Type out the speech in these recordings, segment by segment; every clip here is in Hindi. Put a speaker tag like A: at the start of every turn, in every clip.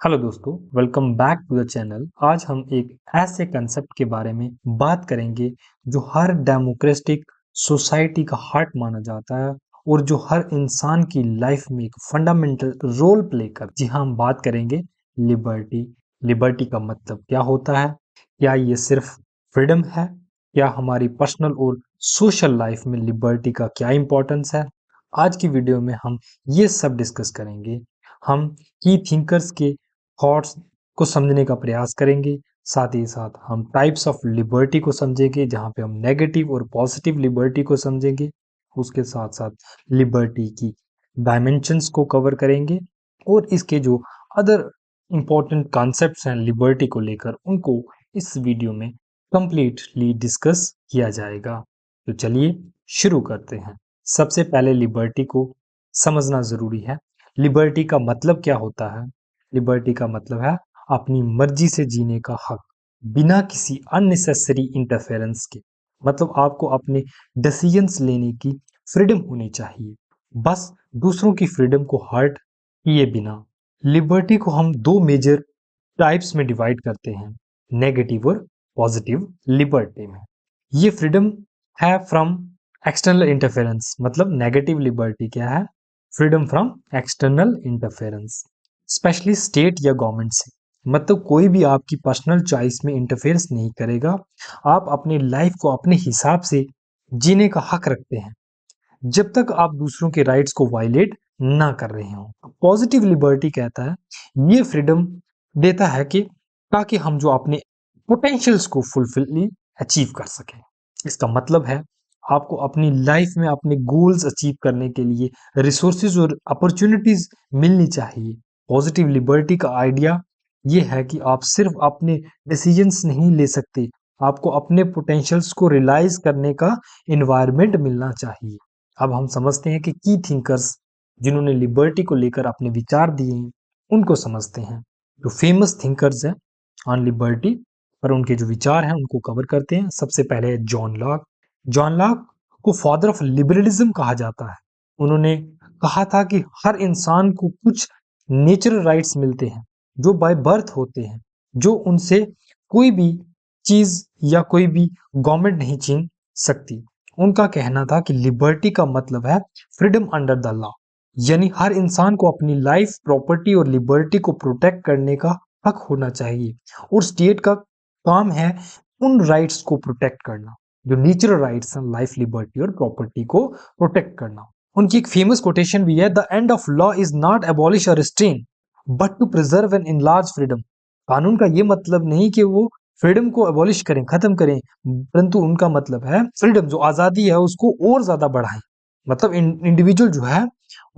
A: हेलो दोस्तों, welcome back to the channel. आज हम एक ऐसे कंसेप्ट के बारे में बात करेंगे जो हर डेमोक्रेटिक सोसाइटी का हार्ट माना जाता है और जो हर इंसान की लाइफ में एक फंडामेंटल रोल प्ले कर। जी हाँ, हम बात करेंगे लिबर्टी। लिबर्टी का मतलब क्या होता है? क्या ये सिर्फ फ्रीडम है? क्या हमारी पर्सनल और सोशल लाइफ में लिबर्टी का क्या इंपॉर्टेंस है? आज की वीडियो में हम ये सब डिस्कस करेंगे। हम की थिंकर्स के थॉट्स को समझने का प्रयास करेंगे। साथ ही साथ हम टाइप्स ऑफ लिबर्टी को समझेंगे, जहाँ पे हम नेगेटिव और पॉजिटिव लिबर्टी को समझेंगे। उसके साथ साथ लिबर्टी की डायमेंशंस को कवर करेंगे और इसके जो अदर इम्पोर्टेंट कॉन्सेप्ट्स हैं लिबर्टी को लेकर, उनको इस वीडियो में कंप्लीटली डिस्कस किया जाएगा। तो चलिए शुरू करते हैं। सबसे पहले लिबर्टी को समझना जरूरी है। लिबर्टी का मतलब क्या होता है? लिबर्टी का मतलब है अपनी मर्जी से जीने का हक, बिना किसी अननेसेसरी इंटरफेरेंस के। मतलब आपको अपने डिसीजंस लेने की फ्रीडम होनी चाहिए, बस दूसरों की फ्रीडम को हर्ट किए बिना। लिबर्टी को हम दो मेजर टाइप्स में डिवाइड करते हैं, नेगेटिव और पॉजिटिव लिबर्टी में। ये फ्रीडम है फ्रॉम एक्सटर्नल इंटरफेरेंस। मतलब नेगेटिव लिबर्टी क्या है? Freedom from external interference, specially state या गवर्नमेंट से। मतलब कोई भी आपकी पर्सनल चॉइस में इंटरफेरेंस नहीं करेगा। आप अपनी लाइफ को अपने हिसाब से जीने का हक रखते हैं, जब तक आप दूसरों के राइट्स को वायलेट ना कर रहे हो। पॉजिटिव लिबर्टी कहता है ये फ्रीडम देता है कि ताकि हम जो अपने पोटेंशियल्स को फुलफिल अचीव कर सकें। इसका मतलब है आपको अपनी लाइफ में अपने गोल्स अचीव करने के लिए रिसोर्सेज और अपॉर्चुनिटीज मिलनी चाहिए। पॉजिटिव लिबर्टी का आइडिया ये है कि आप सिर्फ अपने डिसीजंस नहीं ले सकते, आपको अपने पोटेंशियल्स को रियलाइज करने का इन्वायरमेंट मिलना चाहिए। अब हम समझते हैं कि की थिंकर्स जिन्होंने लिबर्टी को लेकर अपने विचार दिए हैं, उनको समझते हैं। जो फेमस थिंकर्स हैं ऑन लिबर्टी पर उनके जो विचार हैं उनको कवर करते हैं। सबसे पहले है जॉन लॉक। जॉन लॉक को फादर ऑफ लिबरलिज्म कहा जाता है। उन्होंने कहा था कि हर इंसान को कुछ नेचुरल राइट्स मिलते हैं जो बाय बर्थ होते हैं, जो उनसे कोई भी चीज या कोई भी गवर्नमेंट नहीं छीन सकती। उनका कहना था कि लिबर्टी का मतलब है फ्रीडम अंडर द लॉ, यानी हर इंसान को अपनी लाइफ, प्रॉपर्टी और लिबर्टी को प्रोटेक्ट करने का हक होना चाहिए और स्टेट का काम है उन राइट्स को प्रोटेक्ट करना, जो नेचुरल राइट्स हैं, लाइफ, लिबर्टी और प्रॉपर्टी को प्रोटेक्ट करना। उनकी एक फेमस कोटेशन भी है, the end of law is not abolish or restrain but to preserve and enlarge freedom. कानून का ये मतलब नहीं कि वो फ्रीडम को एबॉलिश करें, खत्म करें, परंतु उनका मतलब है फ्रीडम, जो आजादी है, उसको और ज्यादा बढ़ाएं। मतलब इंडिविजुअल जो है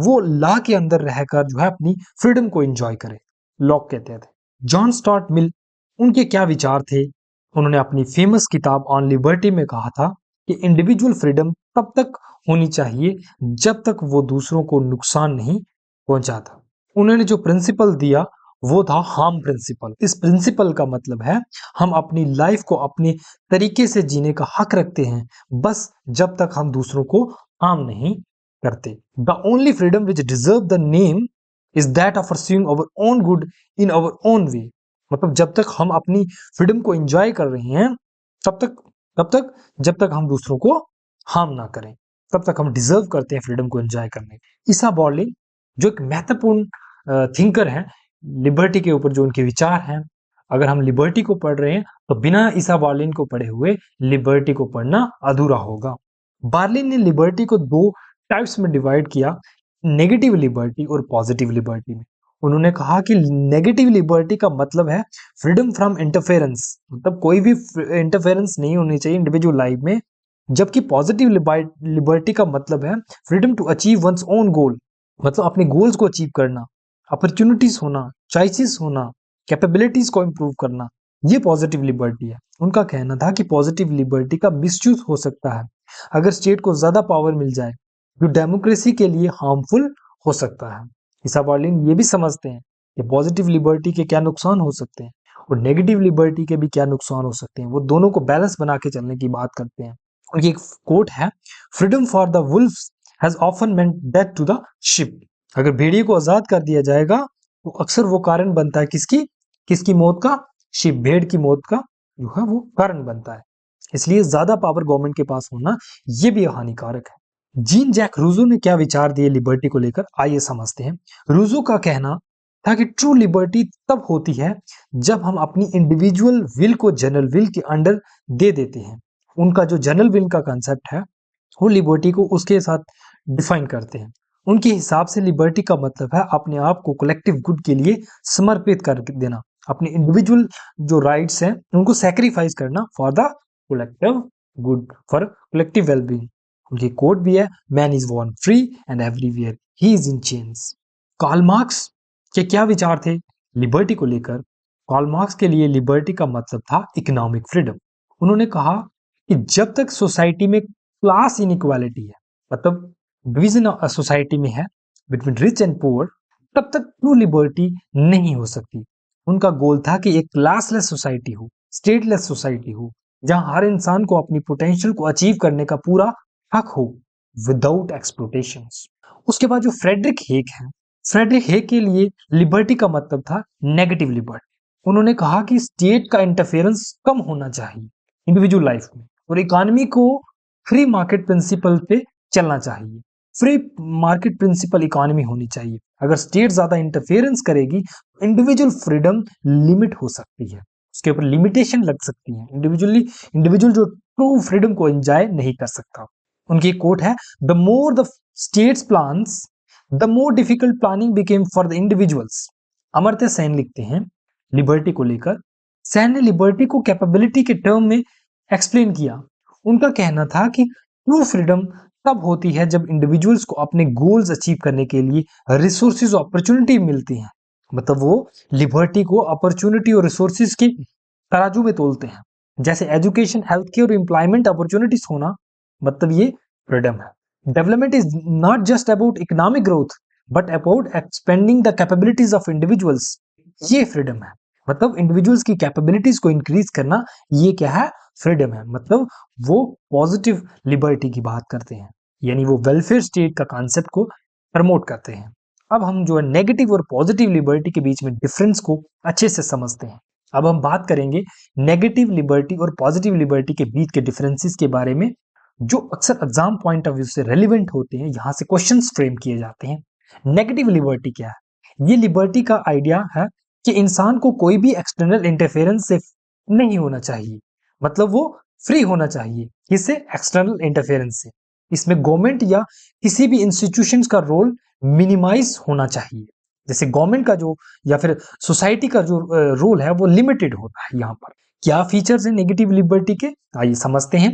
A: वो लॉ के अंदर रहकर जो है अपनी फ्रीडम को एंजॉय करे। लॉक कहते थे। जॉन स्टुअर्ट मिल, उनके क्या विचार थे? उन्होंने अपनी फेमस किताब ऑन लिबर्टी में कहा था कि इंडिविजुअल फ्रीडम तब तक होनी चाहिए जब तक वो दूसरों को नुकसान नहीं पहुंचाता। उन्होंने जो प्रिंसिपल दिया वो था हार्म प्रिंसिपल। इस प्रिंसिपल का मतलब है हम अपनी लाइफ को अपने तरीके से जीने का हक रखते हैं, बस जब तक हम दूसरों को हार्म नहीं करते। The only freedom which deserve the name is that of pursuing our own good in our own way. मतलब जब तक हम अपनी फ्रीडम को एंजॉय कर रहे हैं, तब तक जब तक हम दूसरों को हार्म ना करें, तब तक हम डिजर्व करते हैं फ्रीडम को एंजॉय करने। ईसा बॉर्लिन जो एक महत्वपूर्ण थिंकर हैं, लिबर्टी के ऊपर जो उनके विचार हैं, अगर हम लिबर्टी को पढ़ रहे हैं तो बिना ईसा बॉर्लिन को पढ़े हुए लिबर्टी को पढ़ना अधूरा होगा। बार्लिन ने लिबर्टी को दो टाइप्स में डिवाइड किया, नेगेटिव लिबर्टी और पॉजिटिव लिबर्टी में। उन्होंने कहा कि नेगेटिव लिबर्टी का मतलब है फ्रीडम फ्रॉम इंटरफेरेंस, मतलब कोई भी इंटरफेरेंस नहीं होनी चाहिए इंडिविजुअल लाइफ में। जबकि पॉजिटिव लिबर्टी का मतलब है freedom to achieve one's own goal, मतलब अपने गोल्स को अचीव करना, अपॉर्चुनिटीज होना, चॉइसेस होना, कैपेबिलिटीज को इंप्रूव करना। ये पॉजिटिव लिबर्टी है। उनका कहना था कि पॉजिटिव लिबर्टी का मिसयूज हो सकता है अगर स्टेट को ज्यादा पावर मिल जाए, जो डेमोक्रेसी के लिए हार्मफुल हो सकता है। ईसा बॉर्लिन ये भी समझते हैं कि पॉजिटिव लिबर्टी के क्या नुकसान हो सकते हैं और नेगेटिव लिबर्टी के भी क्या नुकसान हो सकते हैं। वो दोनों को बैलेंस बना के चलने की बात करते हैं। उनकी एक कोट है, freedom for the wolves has often meant death to the sheep. अगर भेड़िए को आजाद कर दिया जाएगा तो अक्सर वो कारण बनता है किसकी किसकी मौत का, शिप भेड़ की मौत का जो है वो कारण बनता है। इसलिए ज्यादा पावर गवर्नमेंट के पास होना ये भी हानिकारक है। जीन जैक रूजो ने क्या विचार दिए लिबर्टी को लेकर, आइए समझते हैं। रूजो का कहना था कि ट्रू लिबर्टी तब होती है जब हम अपनी इंडिविजुअल विल को जनरल विल के अंडर दे देते हैं। उनका जो जनरल विल का कंसेप्ट है वो लिबर्टी को उसके साथ डिफाइन करते हैं। उनके हिसाब से लिबर्टी का मतलब है अपने आप को कलेक्टिव गुड के लिए समर्पित कर देना, अपने इंडिविजुअल जो राइट्स हैं उनको सैक्रिफाइस करना for the collective good, for collective wellbeing. उनकी कोट भी है, man is born free and everywhere he is in chains. Karl Marx के क्या विचार थे लिबर्टी को लेकर? कार्ल मार्क्स के लिए लिबर्टी का मतलब था इकोनॉमिक फ्रीडम। उन्होंने कहा कि जब तक सोसाइटी में क्लास इनइक्वालिटी है, मतलब डिवीजन सोसाइटी में है बिटवीन रिच एंड पुअर, तब तक ट्रू लिबर्टी नहीं हो सकती। उनका गोल था कि एक क्लासलेस सोसाइटी हो, स्टेटलेस सोसाइटी हो, जहां हर इंसान को अपनी पोटेंशियल को अचीव करने का पूरा हक हो विदाउट एक्सप्लोटेशंस। उसके बाद जो फ्रेडरिक हेग है, फ्रेडरिक हेग के लिए लिबर्टी का मतलब था नेगेटिव लिबर्टी। उन्होंने कहा कि स्टेट का इंटरफेरेंस कम होना चाहिए इंडिविजुअल लाइफ में, और इकोनॉमी को फ्री मार्केट प्रिंसिपल पे चलना चाहिए। फ्री मार्केट प्रिंसिपल इकोनॉमी होनी चाहिए। अगर स्टेट ज्यादा इंटरफेरेंस करेगी तो इंडिविजुअल फ्रीडम लिमिट हो सकती है, उसके ऊपर लिमिटेशन लग सकती है। इंडिविजुअल जो ट्रू फ्रीडम को एंजॉय नहीं कर सकता। उनकी कोट है, the more the states plans the more difficult planning became for the individuals. Amartya Sen लिखते हैं लिबर्टी को लेकर, सेन ने लिबर्टी को कैपेबिलिटी के टर्म में एक्सप्लेन किया। उनका कहना था कि ट्रू फ्रीडम तब होती है जब इंडिविजुअल्स को अपने गोल्स अचीव करने के लिए रिसोर्सेज और अपॉर्चुनिटी मिलती हैं। मतलब वो लिबर्टी को अपॉर्चुनिटी और रिसोर्सेज की तराजू में तोलते हैं, जैसे एजुकेशन, हेल्थ केयर और एम्प्लॉयमेंट अपॉर्चुनिटीज होना, मतलब ये फ्रीडम है। Development is not just about economic growth but about expanding the capabilities of individuals. ये फ्रीडम है, मतलब इंडिविजुअल्स की कैपेबिलिटीज को इंक्रीज करना, ये क्या है, फ्रीडम है। मतलब वो पॉजिटिव लिबर्टी की बात करते हैं, यानी वो वेलफेयर स्टेट का कॉन्सेप्ट को प्रमोट करते हैं। अब हम जो है नेगेटिव और पॉजिटिव लिबर्टी के बीच में डिफरेंस को अच्छे से समझते हैं। अब हम बात करेंगे नेगेटिव लिबर्टी और पॉजिटिव लिबर्टी के बीच के डिफरेंसेस के बारे में, जो अक्सर एग्जाम पॉइंट ऑफ व्यू से रेलिवेंट होते हैं। यहां से क्वेश्चंस फ्रेम किए जाते हैं। नेगेटिव लिबर्टी क्या है? ये लिबर्टी का आइडिया है कि इंसान को कोई भी एक्सटर्नल इंटरफेरेंस से नहीं होना चाहिए, मतलब वो फ्री होना चाहिए किससे, एक्सटर्नल इंटरफेरेंस से। इसमें गवर्नमेंट या किसी भी इंस्टीट्यूशंस का रोल मिनिमाइज होना चाहिए। जैसे गवर्नमेंट का जो या फिर सोसाइटी का जो रोल है वो लिमिटेड होता है। यहाँ पर क्या फीचर्स है नेगेटिव लिबर्टी के, आइए समझते हैं।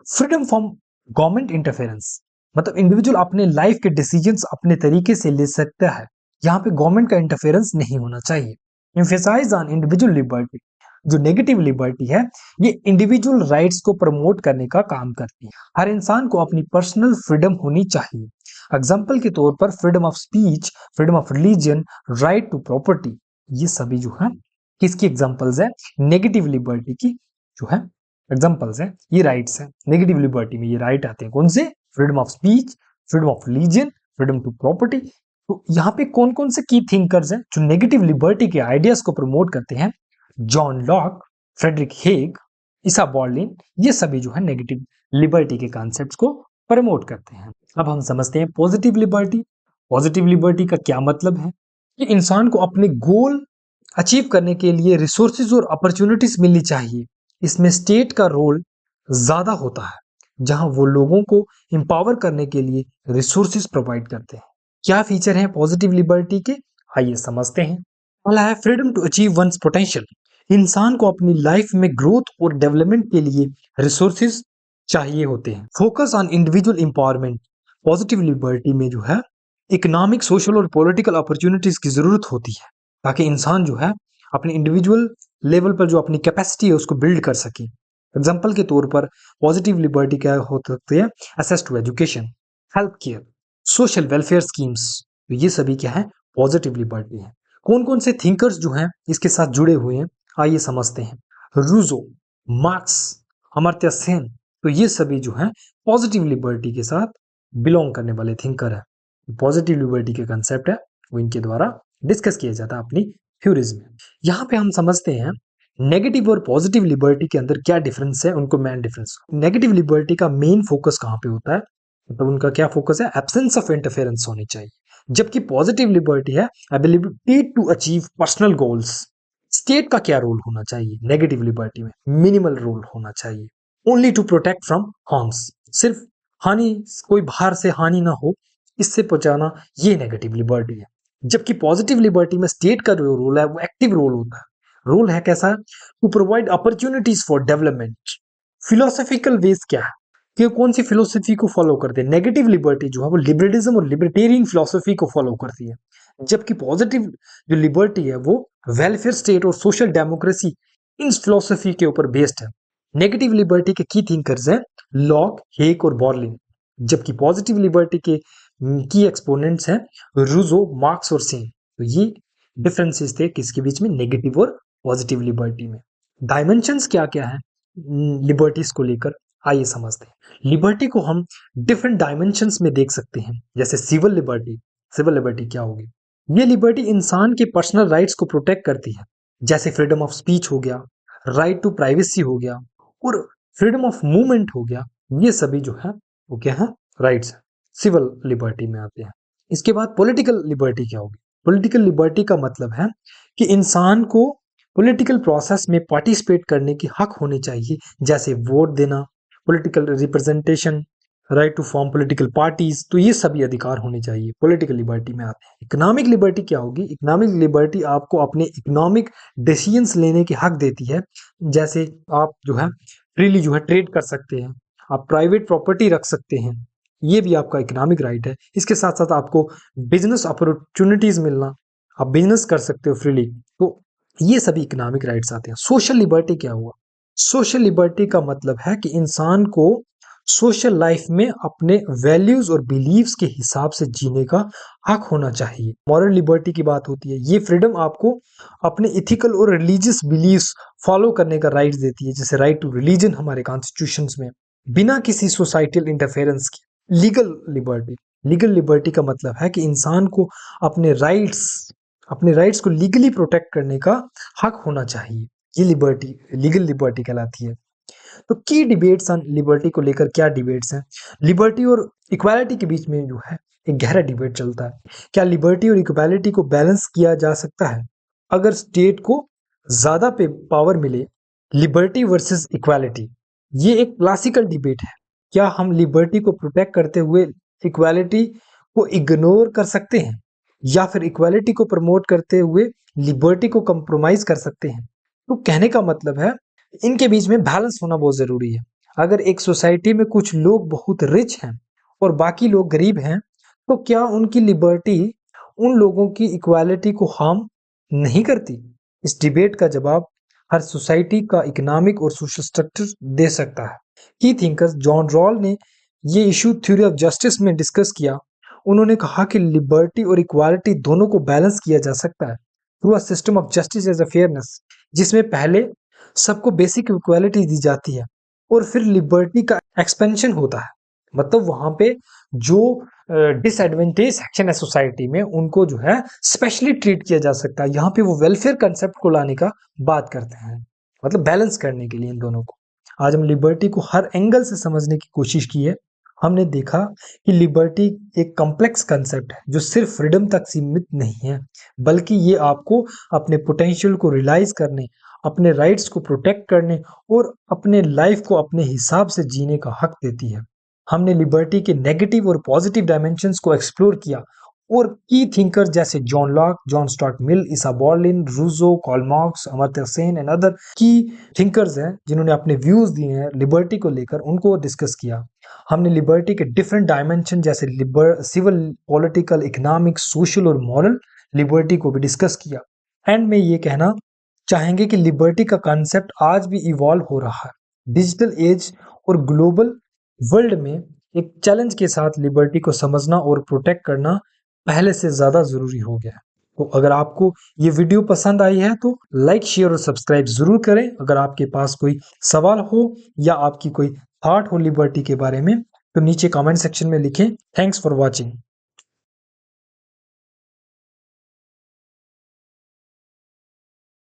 A: फ्रीडम फ्रॉम गवर्नमेंट इंटरफेरेंस, मतलब इंडिविजुअल अपने लाइफ के डिसीजंस अपने तरीके से ले सकता है, यहाँ पे गवर्नमेंट का इंटरफेरेंस नहीं होना चाहिए। एम्फेसाइज ऑन इंडिविजुअल लिबर्टी, जो नेगेटिव लिबर्टी है ये इंडिविजुअल राइट्स को प्रमोट करने का काम करती है। हर इंसान को अपनी पर्सनल फ्रीडम होनी चाहिए। एग्जाम्पल के तौर पर freedom of speech, freedom of religion, right to property, ये सभी जो है किसकी एग्जाम्पल्स है, नेगेटिव लिबर्टी की जो है एग्जाम्पल्स है। ये राइट्स है नेगेटिव लिबर्टी में, ये राइट आते हैं कौन से, freedom of speech, freedom of religion, freedom to property. तो यहाँ पे कौन कौन से की थिंकर्स हैं जो नेगेटिव लिबर्टी के आइडियाज को प्रमोट करते हैं? जॉन लॉक, फ्रेडरिक हेग, ईसा बॉर्लिन, ये सभी जो है नेगेटिव लिबर्टी के कॉन्सेप्ट्स को प्रमोट करते हैं। अब हम समझते हैं पॉजिटिव लिबर्टी। पॉजिटिव लिबर्टी का क्या मतलब है कि इंसान को अपने गोल अचीव करने के लिए रिसोर्सेज और अपॉर्चुनिटीज मिलनी चाहिए। इसमें स्टेट का रोल ज्यादा होता है, जहां वो लोगों को एम्पावर करने के लिए रिसोर्सेज प्रोवाइड करते हैं। क्या फीचर हैं पॉजिटिव लिबर्टी के, आइए समझते हैं। पहला है freedom to achieve one's potential. इंसान को अपनी लाइफ में ग्रोथ और डेवलपमेंट के लिए रिसोर्सेज चाहिए होते हैं। Focus on individual empowerment, positive liberty में जो है इकोनॉमिक, सोशल और पॉलिटिकल अपॉर्चुनिटीज की जरूरत होती है, ताकि इंसान जो है अपने इंडिविजुअल लेवल पर जो अपनी कैपेसिटी है उसको बिल्ड कर सके। एग्जाम्पल के तौर पर पॉजिटिव लिबर्टी क्या हो सकती है, access to education, health care, social welfare schemes. तो ये सभी क्या है, पॉजिटिव लिबर्टी है। कौन कौन से थिंकर्स जो हैं इसके साथ जुड़े हुए हैं, आइए समझते हैं। रूजो, मार्क्स, अमर्त्य सेन, तो ये सभी जो हैं पॉजिटिव लिबर्टी के साथ बिलोंग करने वाले थिंकर है। पॉजिटिव लिबर्टी के कंसेप्ट है वो इनके द्वारा डिस्कस किया जाता है अपनी थ्योरीज में। यहाँ पे हम समझते हैं नेगेटिव और पॉजिटिव लिबर्टी के अंदर क्या डिफरेंस है, उनको मेन डिफरेंस। नेगेटिव लिबर्टी का मेन फोकस कहाँ पे होता है, मतलब उनका क्या फोकस है, एब्सेंस ऑफ इंटरफेरेंस होनी चाहिए। जबकि पॉजिटिव लिबर्टी है ability to achieve personal goals. State का क्या रोल होना चाहिए नेगेटिव लिबर्टी में, मिनिमल रोल होना चाहिए। Only to protect from harms, सिर्फ हानि, कोई बाहर से हानि ना हो इससे बचाना, ये नेगेटिव लिबर्टी है। जबकि पॉजिटिव लिबर्टी में स्टेट का जो रोल है वो एक्टिव रोल होता है। रोल है कैसा, to provide opportunities for development. Philosophical ways क्या है कि कौन सी फिलोसफी को फॉलो करते हैं, नेगेटिव लिबर्टी जो है वो लिबरलिज्म और लिबर्टेरियन फिलोसफी को फॉलो करती है। जबकि पॉजिटिव जो लिबर्टी है वो वेलफेयर स्टेट और सोशल डेमोक्रेसी इन फिलोसफी के ऊपर बेस्ड है। नेगेटिव लिबर्टी के की थिंकर्स हैं लॉक, हेक और बॉर्लिन। जबकि पॉजिटिव लिबर्टी के की एक्सपोनेंट्स हैं रूजो, मार्क्स और सेन। तो ये डिफरेंसेस थे किसके बीच में, नेगेटिव और पॉजिटिव लिबर्टी में। डायमेंशंस क्या क्या है लिबर्टीज को लेकर, आइए समझते हैं। लिबर्टी को हम डिफरेंट डायमेंशंस में देख सकते हैं, जैसे सिविल लिबर्टी। सिविल लिबर्टी क्या होगी, ये लिबर्टी इंसान के पर्सनल राइट्स को प्रोटेक्ट करती है, जैसे फ्रीडम ऑफ स्पीच हो गया, राइट टू प्राइवेसी हो गया और फ्रीडम ऑफ मूवमेंट हो गया। ये सभी जो है वो क्या है, राइट्स है, सिविल लिबर्टी में आते हैं। इसके बाद पॉलिटिकल लिबर्टी क्या होगी, पॉलिटिकल लिबर्टी का मतलब है कि इंसान को पॉलिटिकल प्रोसेस में पार्टिसिपेट करने की हक होनी चाहिए, जैसे वोट देना, political representation, right to form political parties. तो ये सभी अधिकार होने चाहिए, पॉलिटिकल लिबर्टी में आते हैं। इकोनॉमिक लिबर्टी क्या होगी, इकोनॉमिक लिबर्टी आपको अपने इकोनॉमिक डिसीजंस लेने की हक देती है, जैसे आप जो है फ्रीली जो है ट्रेड कर सकते हैं, आप प्राइवेट प्रॉपर्टी रख सकते हैं, ये भी आपका इकोनॉमिक राइट है। इसके साथ साथ आपको बिजनेस अपॉर्चुनिटीज मिलना, आप बिजनेस कर सकते हो फ्रीली, तो ये सभी इकोनॉमिक राइट्स आते हैं। सोशल लिबर्टी क्या हुआ, सोशल लिबर्टी का मतलब है कि इंसान को सोशल लाइफ में अपने वैल्यूज और बिलीव्स के हिसाब से जीने का हक होना चाहिए। मॉरल लिबर्टी की बात होती है, ये फ्रीडम आपको अपने इथिकल और रिलीजियस बिलीव्स फॉलो करने का राइट देती है, जैसे राइट टू रिलीजन हमारे कॉन्स्टिट्यूशंस में, बिना किसी सोसाइटल इंटरफेरेंस के। लीगल लिबर्टी, लीगल लिबर्टी का मतलब है कि इंसान को अपने राइट्स को लीगली प्रोटेक्ट करने का हक होना चाहिए। ये लिबर्टी लीगल लिबर्टी कहलाती है। तो की डिबेट्स ऑन लिबर्टी को लेकर क्या डिबेट्स हैं, लिबर्टी और इक्वालिटी के बीच में जो है एक गहरा डिबेट चलता है। क्या लिबर्टी और इक्वालिटी को बैलेंस किया जा सकता है, अगर स्टेट को ज्यादा पावर मिले, लिबर्टी वर्सेस इक्वालिटी, ये एक क्लासिकल डिबेट है। क्या हम लिबर्टी को प्रोटेक्ट करते हुए इक्वालिटी को इग्नोर कर सकते हैं, या फिर इक्वालिटी को प्रमोट करते हुए लिबर्टी को कंप्रोमाइज कर सकते हैं। तो कहने का मतलब है इनके बीच में बैलेंस होना बहुत जरूरी है। अगर एक सोसाइटी में कुछ लोग बहुत रिच हैं और बाकी लोग गरीब हैं, तो क्या उनकी लिबर्टी उन लोगों की इक्वालिटी को हार्म नहीं करती? इस डिबेट का जवाब हर सोसाइटी का इकोनॉमिक और सोशल स्ट्रक्चर दे सकता है। की थिंकर्स जॉन रॉल ने ये इशू थ्योरी ऑफ जस्टिस में डिस्कस किया। उन्होंने कहा कि लिबर्टी और इक्वालिटी दोनों को बैलेंस किया जा सकता है through a system of justice as a fairness, जिसमें पहले सबको बेसिक इक्वालिटी दी जाती है और फिर लिबर्टी का एक्सपेंशन होता है। मतलब वहां पे जो डिसएडवांटेज सेक्शन है सोसाइटी में, उनको जो है स्पेशली ट्रीट किया जा सकता है। यहाँ पे वो वेलफेयर कंसेप्ट को लाने का बात करते हैं, मतलब बैलेंस करने के लिए इन दोनों को। आज हम लिबर्टी को हर एंगल से समझने की कोशिश की है। हमने देखा कि लिबर्टी एक कॉम्प्लेक्स कंसेप्ट है जो सिर्फ फ्रीडम तक सीमित नहीं है, बल्कि ये आपको अपने पोटेंशियल को रियलाइज करने, अपने राइट्स को प्रोटेक्ट करने और अपने लाइफ को अपने हिसाब से जीने का हक देती है। हमने लिबर्टी के नेगेटिव और पॉजिटिव डायमेंशंस को एक्सप्लोर किया और की थिंकर्स जैसे John Locke, John Stuart Mill, Isaiah Berlin, Rousseau, Karl Marx, Amartya Sen and other key thinkers हैं जिन्होंने अपने व्यूज दिए हैं लिबर्टी को लेकर, उनको डिस्कस किया। हमने लिबर्टी के डिफरेंट डायमेंशन जैसे सिविल, पॉलिटिकल, इकोनॉमिक, सोशल और मॉरल लिबर्टी को भी डिस्कस किया। एंड में ये कहना चाहेंगे कि लिबर्टी का कॉन्सेप्ट आज भी इवॉल्व हो रहा है। डिजिटल एज और ग्लोबल वर्ल्ड में एक चैलेंज के साथ लिबर्टी को समझना और प्रोटेक्ट करना पहले से ज्यादा जरूरी हो गया है। तो अगर आपको ये वीडियो पसंद आई है तो लाइक, शेयर और सब्सक्राइब जरूर करें। अगर आपके पास कोई सवाल हो या आपकी कोई थॉट हो लिबर्टी के बारे में तो नीचे कमेंट सेक्शन में लिखें। Thanks for watching.